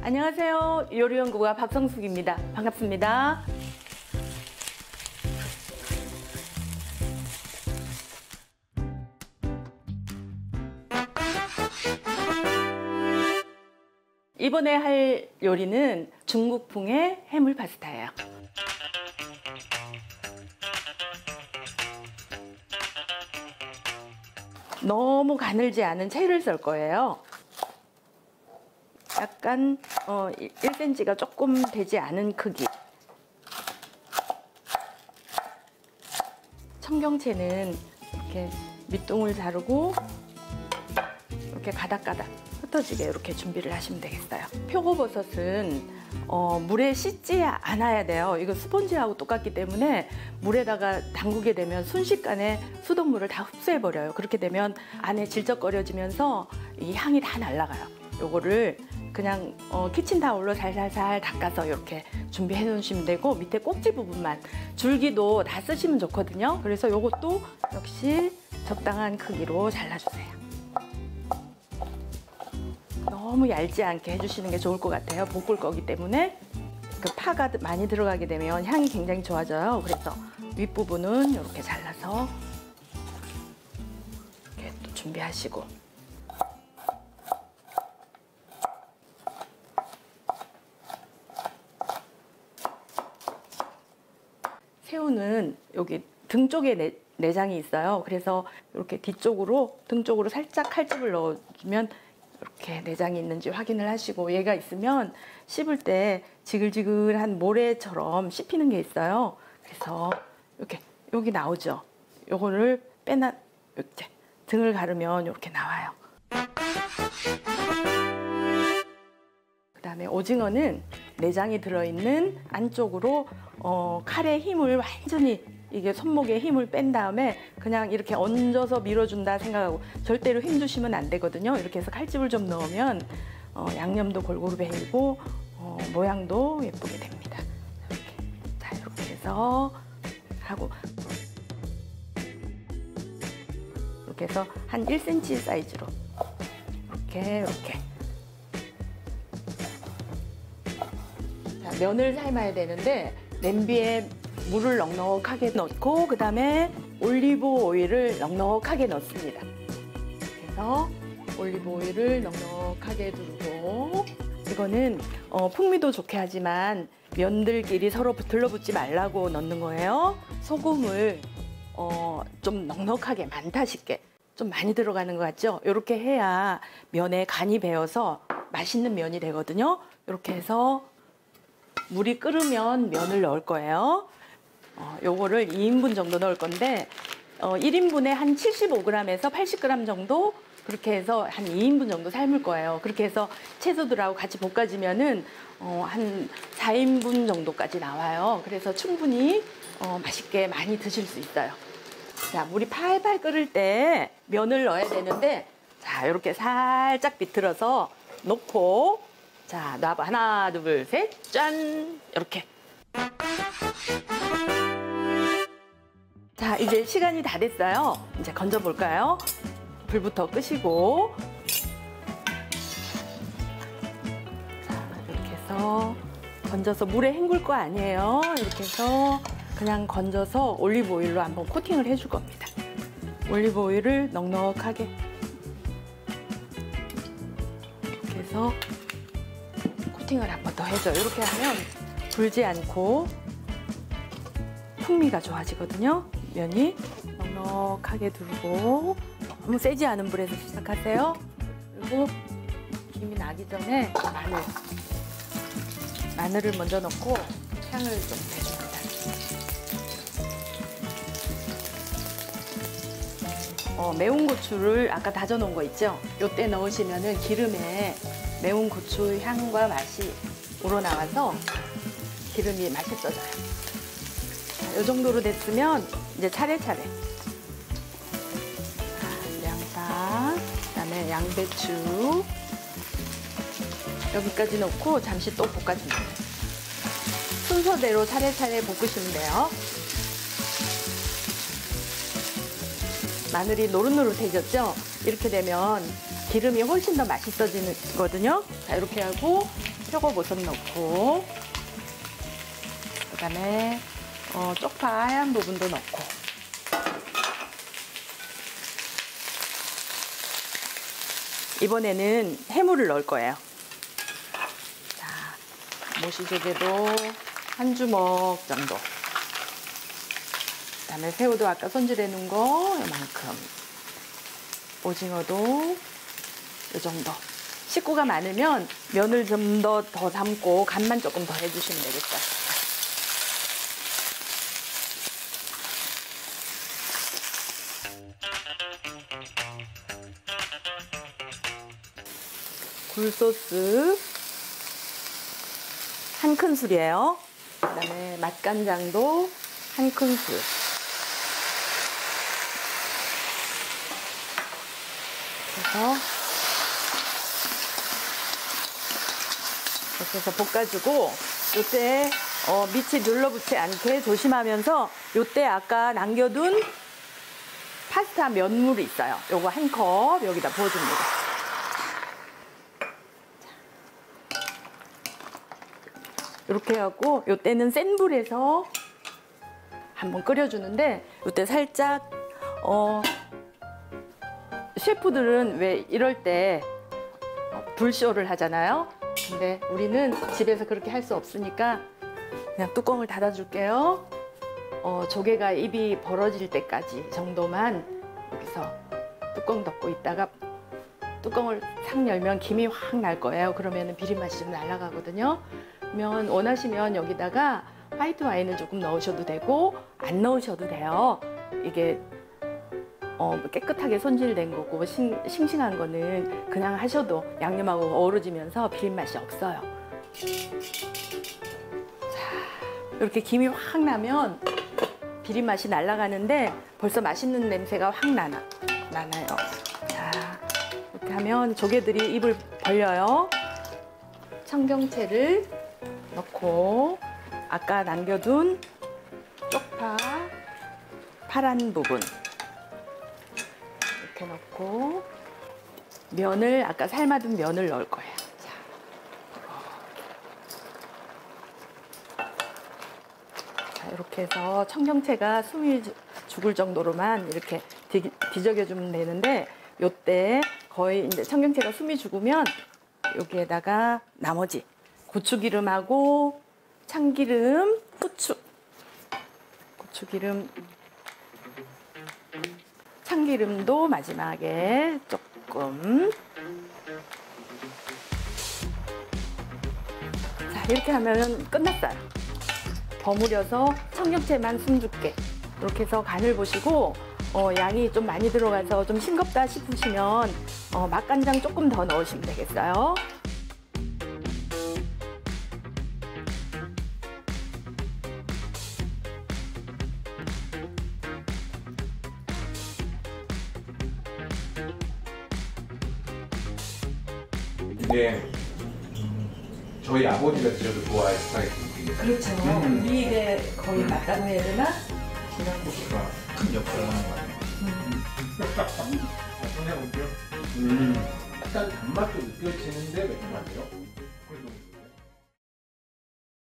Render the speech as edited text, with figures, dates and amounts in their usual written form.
안녕하세요. 요리연구가 박성숙입니다. 반갑습니다. 이번에 할 요리는 중국풍의 해물 파스타예요. 너무 가늘지 않은 채를 썰 거예요. 약간 1cm가 조금 되지 않은 크기. 청경채는 이렇게 밑둥을 자르고 이렇게 가닥가닥 흩어지게 이렇게 준비를 하시면 되겠어요. 표고버섯은 물에 씻지 않아야 돼요. 이거 스펀지하고 똑같기 때문에 물에다가 담그게 되면 순식간에 수돗물을 다 흡수해 버려요. 그렇게 되면 안에 질적거려지면서 이 향이 다 날아가요. 요거를 그냥 키친타올로 살살살 닦아서 이렇게 준비해 놓으시면 되고, 밑에 꼭지 부분만, 줄기도 다 쓰시면 좋거든요. 그래서 요것도 역시 적당한 크기로 잘라주세요. 너무 얇지 않게 해주시는 게 좋을 것 같아요. 볶을 거기 때문에. 그 파가 많이 들어가게 되면 향이 굉장히 좋아져요. 그래서 윗부분은 이렇게 잘라서 이렇게 또 준비하시고, 새우는 여기 등 쪽에 내장이 있어요. 그래서 이렇게 뒤쪽으로, 등 쪽으로 살짝 칼집을 넣어주면 이렇게 내장이 있는지 확인을 하시고, 얘가 있으면 씹을 때 지글지글한 모래처럼 씹히는 게 있어요. 그래서 이렇게 여기 나오죠. 요거를 이렇게 등을 가르면 이렇게 나와요. 그다음에 오징어는 내장이 들어있는 안쪽으로 칼의 힘을 완전히, 이게 손목에 힘을 뺀 다음에 그냥 이렇게 얹어서 밀어준다 생각하고, 절대로 힘 주시면 안 되거든요. 이렇게 해서 칼집을 좀 넣으면 양념도 골고루 배이고 모양도 예쁘게 됩니다. 이렇게. 자, 이렇게 해서 하고, 이렇게 해서 한 1cm 사이즈로 이렇게. 자, 면을 삶아야 되는데 냄비에 물을 넉넉하게 넣고, 그 다음에 올리브 오일을 넉넉하게 넣습니다. 그래서 올리브 오일을 넉넉하게 두르고, 이거는 풍미도 좋게 하지만 면들끼리 서로 들러붙지 말라고 넣는 거예요. 소금을 좀 넉넉하게, 많다 싶게 좀 많이 들어가는 것 같죠? 이렇게 해야 면에 간이 배어서 맛있는 면이 되거든요. 이렇게 해서 물이 끓으면 면을 넣을 거예요. 요거를 2인분 정도 넣을 건데 1인분에 한 75g에서 80g 정도, 그렇게 해서 한 2인분 정도 삶을 거예요. 그렇게 해서 채소들하고 같이 볶아지면은 한 4인분 정도까지 나와요. 그래서 충분히 맛있게 많이 드실 수 있어요. 자, 물이 팔팔 끓을 때 면을 넣어야 되는데, 자, 이렇게 살짝 비틀어서 넣고, 자, 놔봐. 하나, 둘, 셋, 짠! 이렇게. 자, 이제 시간이 다 됐어요. 이제 건져볼까요? 불부터 끄시고. 자, 이렇게 해서 건져서 물에 헹굴 거 아니에요. 이렇게 해서 그냥 건져서 올리브 오일로 한번 코팅을 해줄 겁니다. 올리브 오일을 넉넉하게 이렇게 해서 코팅을 한 번 더 해줘요. 이렇게 하면 불지 않고 풍미가 좋아지거든요. 면이 넉넉하게 두르고, 너무 세지 않은 불에서 시작하세요. 그리고 김이 나기 전에 마늘을 먼저 넣고 향을 좀 내줍니다. 매운 고추를 아까 다져 놓은 거 있죠? 요때 넣으시면은 기름에 매운 고추 향과 맛이 우러나와서 기름이 맛있어져요. 이 정도로 됐으면 이제 차례차례 양파, 그다음에 양배추 여기까지 넣고 잠시 또 볶아줍니다. 순서대로 차례차례 볶으시면 돼요. 마늘이 노릇노릇해졌죠? 이렇게 되면 기름이 훨씬 더 맛있어지거든요. 자, 이렇게 하고 표고버섯 넣고 그다음에 쪽파 하얀 부분도 넣고 이번에는 해물을 넣을 거예요. 자, 모시조개도 한 주먹 정도. 그다음에 새우도 아까 손질해 놓은 거 이만큼. 오징어도 이 정도. 식구가 많으면 면을 좀 더 삶고 간만 조금 더 해주시면 되겠어요. 굴소스 한 큰술이에요. 그다음에 맛간장도 한 큰술. 그래서 이렇게 해서 볶아주고 요때 밑이 눌러붙지 않게 조심하면서 요때 아까 남겨둔 파스타 면물이 있어요. 요거 한 컵 여기다 부어줍니다. 이렇게 하고 요때는 센 불에서 한번 끓여주는데 요때 살짝 셰프들은 왜 이럴 때 불쇼를 하잖아요. 근데 우리는 집에서 그렇게 할 수 없으니까 그냥 뚜껑을 닫아줄게요. 조개가 입이 벌어질 때까지 정도만 여기서 뚜껑 덮고 있다가 뚜껑을 싹 열면 김이 확 날 거예요. 그러면 비린 맛이 좀 날아가거든요. 그러면 원하시면 여기다가 화이트 와인을 조금 넣으셔도 되고 안 넣으셔도 돼요. 이게 깨끗하게 손질된 거고 싱싱한 거는 그냥 하셔도 양념하고 어우러지면서 비린 맛이 없어요. 자, 이렇게 김이 확 나면 비린 맛이 날아가는데 벌써 맛있는 냄새가 확 나나요. 자, 이렇게 하면 조개들이 입을 벌려요. 청경채를 넣고 아까 남겨둔 쪽파 파란 부분 이렇게 넣고 면을 아까 삶아둔 면을 넣을 거예요. 자, 이렇게 해서 청경채가 숨이 죽을 정도로만 이렇게 뒤적여주면 되는데 요때 거의 이제 청경채가 숨이 죽으면 여기에다가 나머지 고추기름하고 참기름, 후추, 고추기름, 참기름도 마지막에 조금. 자, 이렇게 하면 끝났어요. 버무려서 청경채만 숨죽게 이렇게 해서 간을 보시고 양이 좀 많이 들어가서 좀 싱겁다 싶으시면 맛간장 조금 더 넣으시면 되겠어요. 이게 저희 아버지가 드셔도 좋아할 스파게티. 그렇죠. 우리 입에 거의 맞다고 해야 되나? 이런 고추가 큰 역할을 하는 거 같아요. 약간 단맛도 느껴지는데 매콤한데요?